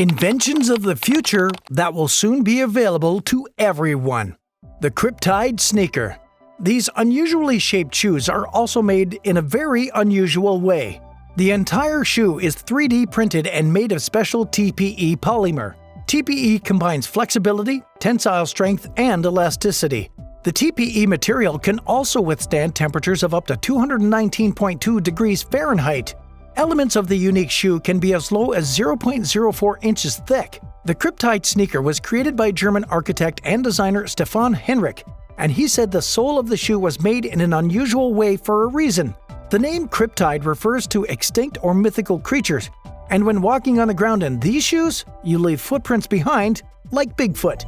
Inventions of the future that will soon be available to everyone. The Cryptide Sneaker. These unusually shaped shoes are also made in a very unusual way. The entire shoe is 3D printed and made of special TPE polymer. TPE combines flexibility, tensile strength, and elasticity. The TPE material can also withstand temperatures of up to 219.2 degrees Fahrenheit. Elements of the unique shoe can be as low as 0.04 inches thick. The Cryptide Sneaker was created by German architect and designer Stefan Henrich, and he said the sole of the shoe was made in an unusual way for a reason. The name Cryptide refers to extinct or mythical creatures, and when walking on the ground in these shoes, you leave footprints behind like Bigfoot.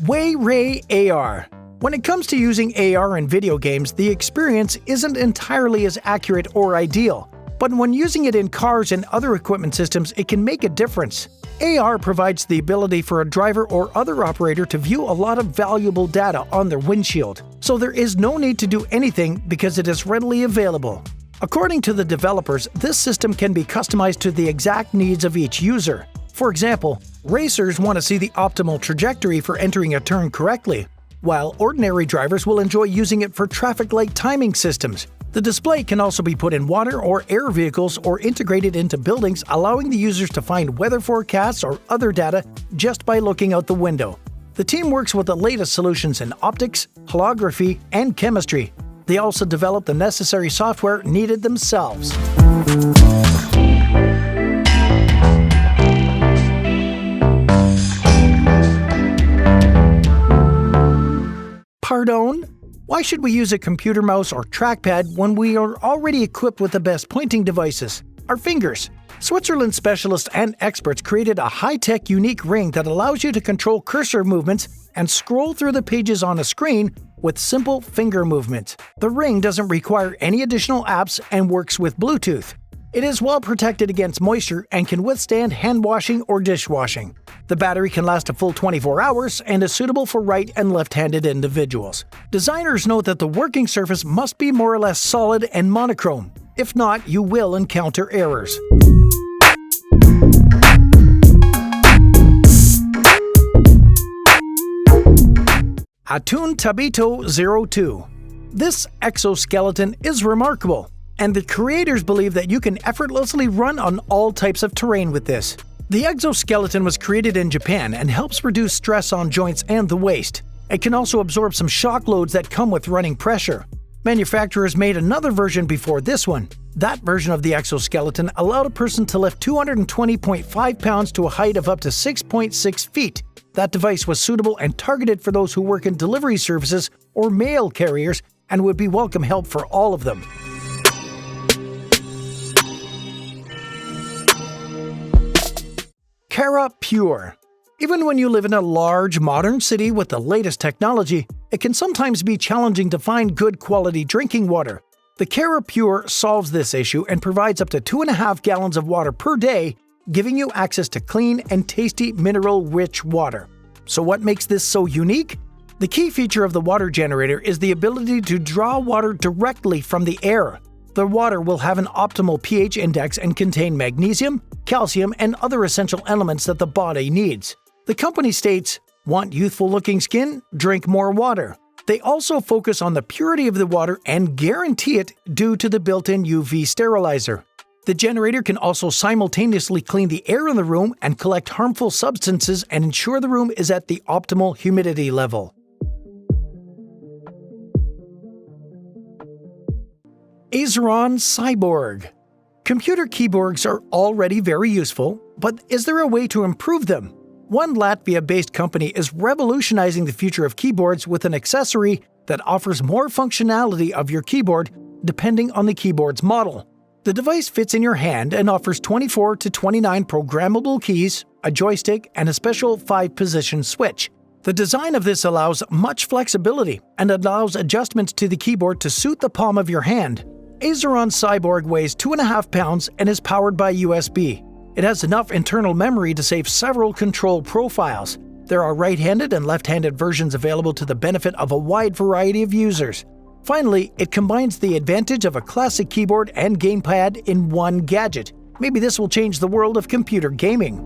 WayRay AR. When it comes to using AR in video games, the experience isn't entirely as accurate or ideal. But when using it in cars and other equipment systems, it can make a difference. AR provides the ability for a driver or other operator to view a lot of valuable data on their windshield. So there is no need to do anything because it is readily available. According to the developers, this system can be customized to the exact needs of each user. For example, racers want to see the optimal trajectory for entering a turn correctly, while ordinary drivers will enjoy using it for traffic light timing systems. The display can also be put in water or air vehicles or integrated into buildings, allowing the users to find weather forecasts or other data just by looking out the window. The team works with the latest solutions in optics, holography, and chemistry. They also develop the necessary software needed themselves. Pardone? Why should we use a computer mouse or trackpad when we are already equipped with the best pointing devices? Our fingers. Switzerland specialists and experts created a high-tech unique ring that allows you to control cursor movements and scroll through the pages on a screen with simple finger movements. The ring doesn't require any additional apps and works with Bluetooth. It is well protected against moisture and can withstand hand washing or dishwashing. The battery can last a full 24 hours and is suitable for right and left-handed individuals. Designers note that the working surface must be more or less solid and monochrome. If not, you will encounter errors. Atun Tabito 02. This exoskeleton is remarkable, and the creators believe that you can effortlessly run on all types of terrain with this. The exoskeleton was created in Japan and helps reduce stress on joints and the waist. It can also absorb some shock loads that come with running pressure. Manufacturers made another version before this one. That version of the exoskeleton allowed a person to lift 220.5 pounds to a height of up to 6.6 feet. That device was suitable and targeted for those who work in delivery services or mail carriers and would be welcome help for all of them. Cara Pure. Even when you live in a large, modern city with the latest technology, it can sometimes be challenging to find good quality drinking water. The Cara Pure solves this issue and provides up to 2.5 gallons of water per day, giving you access to clean and tasty mineral-rich water. So what makes this so unique? The key feature of the water generator is the ability to draw water directly from the air. The water will have an optimal pH index and contain magnesium, calcium, and other essential elements that the body needs. The company states, "Want youthful-looking skin? Drink more water." They also focus on the purity of the water and guarantee it due to the built-in UV sterilizer. The generator can also simultaneously clean the air in the room and collect harmful substances and ensure the room is at the optimal humidity level. Azeron Cyborg. Computer keyboards are already very useful, but is there a way to improve them? One Latvia-based company is revolutionizing the future of keyboards with an accessory that offers more functionality of your keyboard depending on the keyboard's model. The device fits in your hand and offers 24 to 29 programmable keys, a joystick, and a special 5-position switch. The design of this allows much flexibility and allows adjustments to the keyboard to suit the palm of your hand. Azeron Cyborg weighs 2.5 pounds and is powered by USB. It has enough internal memory to save several control profiles. There are right-handed and left-handed versions available to the benefit of a wide variety of users. Finally, it combines the advantage of a classic keyboard and gamepad in one gadget. Maybe this will change the world of computer gaming.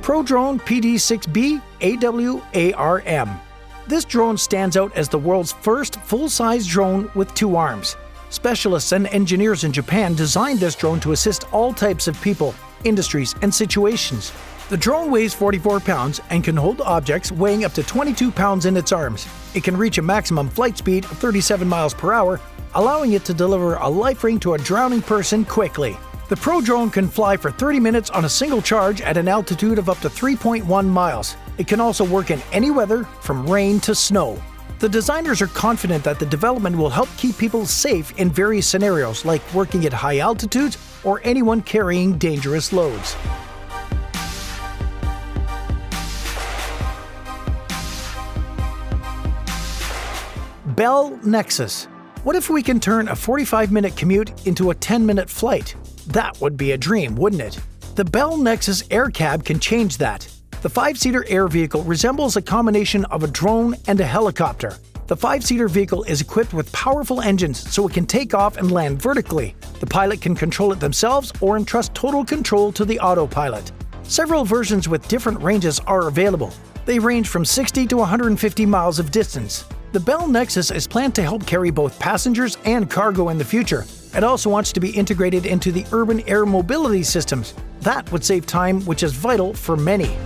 Pardone PD6B AWARM. This drone stands out as the world's first full-size drone with 2 arms. Specialists and engineers in Japan designed this drone to assist all types of people, industries, and situations. The drone weighs 44 pounds and can hold objects weighing up to 22 pounds in its arms. It can reach a maximum flight speed of 37 miles per hour, allowing it to deliver a life ring to a drowning person quickly. The Pro drone can fly for 30 minutes on a single charge at an altitude of up to 3.1 miles. It can also work in any weather, from rain to snow. The designers are confident that the development will help keep people safe in various scenarios, like working at high altitudes or anyone carrying dangerous loads. Bell Nexus. What if we can turn a 45-minute commute into a 10-minute flight? That would be a dream, wouldn't it? The Bell Nexus Air Cab can change that. The 5-seater air vehicle resembles a combination of a drone and a helicopter. The 5-seater vehicle is equipped with powerful engines so it can take off and land vertically. The pilot can control it themselves or entrust total control to the autopilot. Several versions with different ranges are available. They range from 60 to 150 miles of distance. The Bell Nexus is planned to help carry both passengers and cargo in the future. It also wants to be integrated into the urban air mobility systems. That would save time, which is vital for many.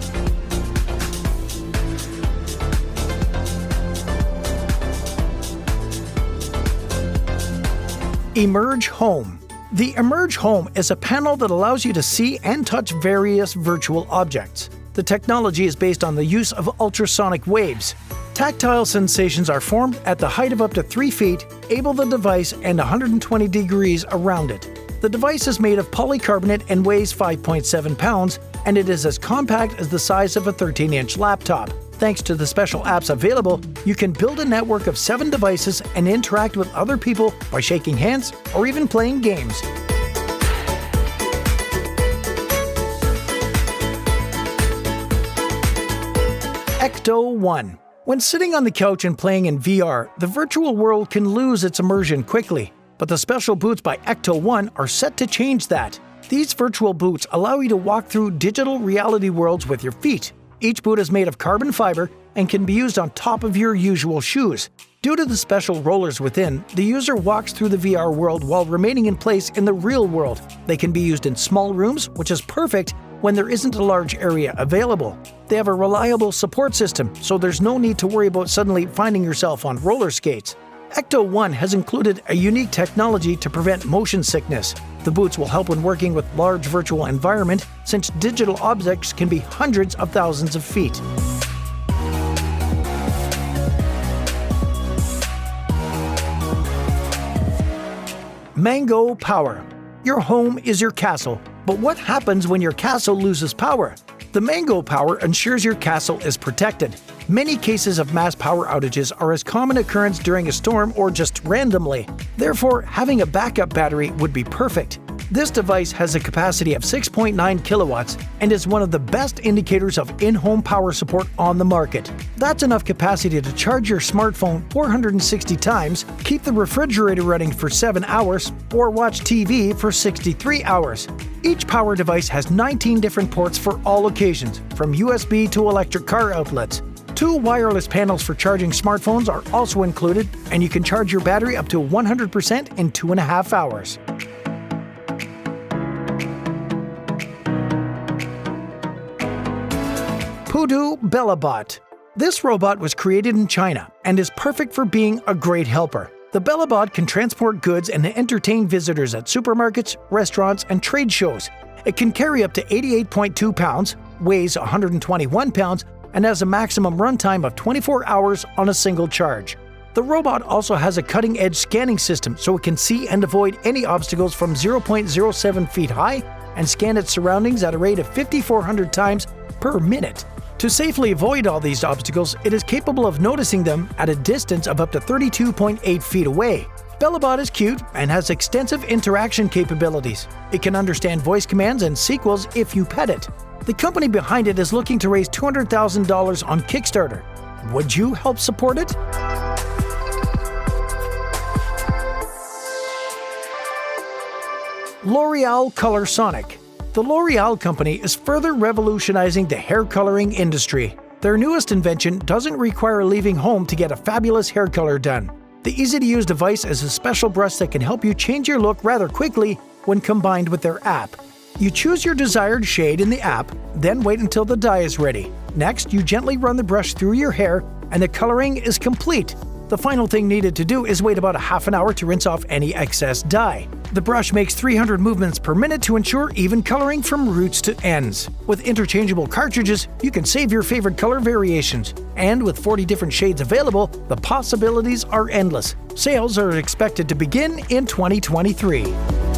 Emerge Home. The Emerge Home is a panel that allows you to see and touch various virtual objects. The technology is based on the use of ultrasonic waves. Tactile sensations are formed at the height of up to 3 feet, able the device and 120 degrees around it. The device is made of polycarbonate and weighs 5.7 pounds, and it is as compact as the size of a 13-inch laptop. Thanks to the special apps available, you can build a network of 7 devices and interact with other people by shaking hands or even playing games. Ecto 1. When sitting on the couch and playing in VR, the virtual world can lose its immersion quickly. But the special boots by Ecto 1 are set to change that. These virtual boots allow you to walk through digital reality worlds with your feet. Each boot is made of carbon fiber and can be used on top of your usual shoes. Due to the special rollers within, the user walks through the VR world while remaining in place in the real world. They can be used in small rooms, which is perfect when there isn't a large area available. They have a reliable support system, so there's no need to worry about suddenly finding yourself on roller skates. Ecto 1 has included a unique technology to prevent motion sickness. The boots will help when working with large virtual environment, since digital objects can be hundreds of thousands of feet. Mango Power. Your home is your castle, but what happens when your castle loses power? The Mango Power ensures your castle is protected. Many cases of mass power outages are a common occurrence during a storm or just randomly. Therefore, having a backup battery would be perfect. This device has a capacity of 6.9 kilowatts and is one of the best indicators of in-home power support on the market. That's enough capacity to charge your smartphone 460 times, keep the refrigerator running for 7 hours, or watch TV for 63 hours. Each power device has 19 different ports for all occasions, from USB to electric car outlets. 2 wireless panels for charging smartphones are also included, and you can charge your battery up to 100% in 2.5 hours. Poodoo Bellabot. This robot was created in China and is perfect for being a great helper. The Bellabot can transport goods and entertain visitors at supermarkets, restaurants, and trade shows. It can carry up to 88.2 pounds, weighs 121 pounds, and has a maximum runtime of 24 hours on a single charge. The robot also has a cutting-edge scanning system so it can see and avoid any obstacles from 0.07 feet high and scan its surroundings at a rate of 5,400 times per minute. To safely avoid all these obstacles, it is capable of noticing them at a distance of up to 32.8 feet away. Bellabot is cute and has extensive interaction capabilities. It can understand voice commands and sequels if you pet it. The company behind it is looking to raise $200,000 on Kickstarter. Would you help support it? L'Oreal Color Sonic. The L'Oreal company is further revolutionizing the hair coloring industry. Their newest invention doesn't require leaving home to get a fabulous hair color done. The easy-to-use device is a special brush that can help you change your look rather quickly when combined with their app. You choose your desired shade in the app, then wait until the dye is ready. Next, you gently run the brush through your hair and the coloring is complete. The final thing needed to do is wait about a half an hour to rinse off any excess dye. The brush makes 300 movements per minute to ensure even coloring from roots to ends. With interchangeable cartridges, you can save your favorite color variations. And with 40 different shades available, the possibilities are endless. Sales are expected to begin in 2023.